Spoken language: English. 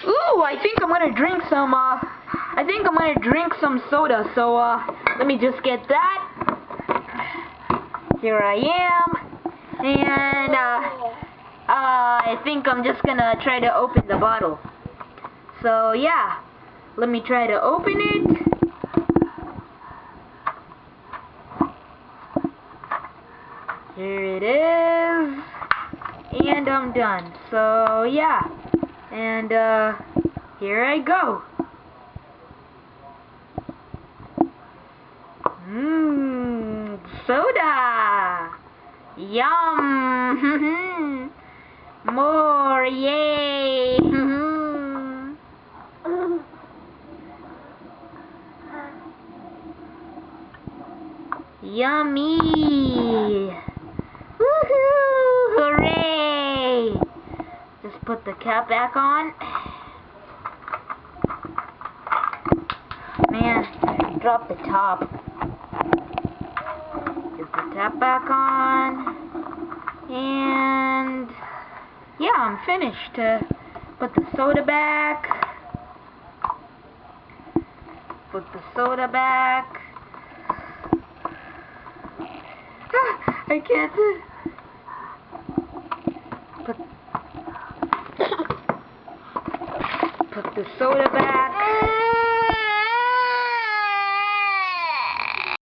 Ooh, I think I'm gonna drink some, soda, so, let me just get that. Here I am, and, I think I'm just gonna try to open the bottle. So, yeah, let me try to open it. Here it is, and I'm done. So, yeah, and, here I go. Soda! Yum! More, yay! Yummy! Woohoo! Hooray! Just put the cap back on. Man, drop the top. Put the cap back on. And yeah, I'm finished. Put the soda back. Put the soda back. I can't. Put the soda back.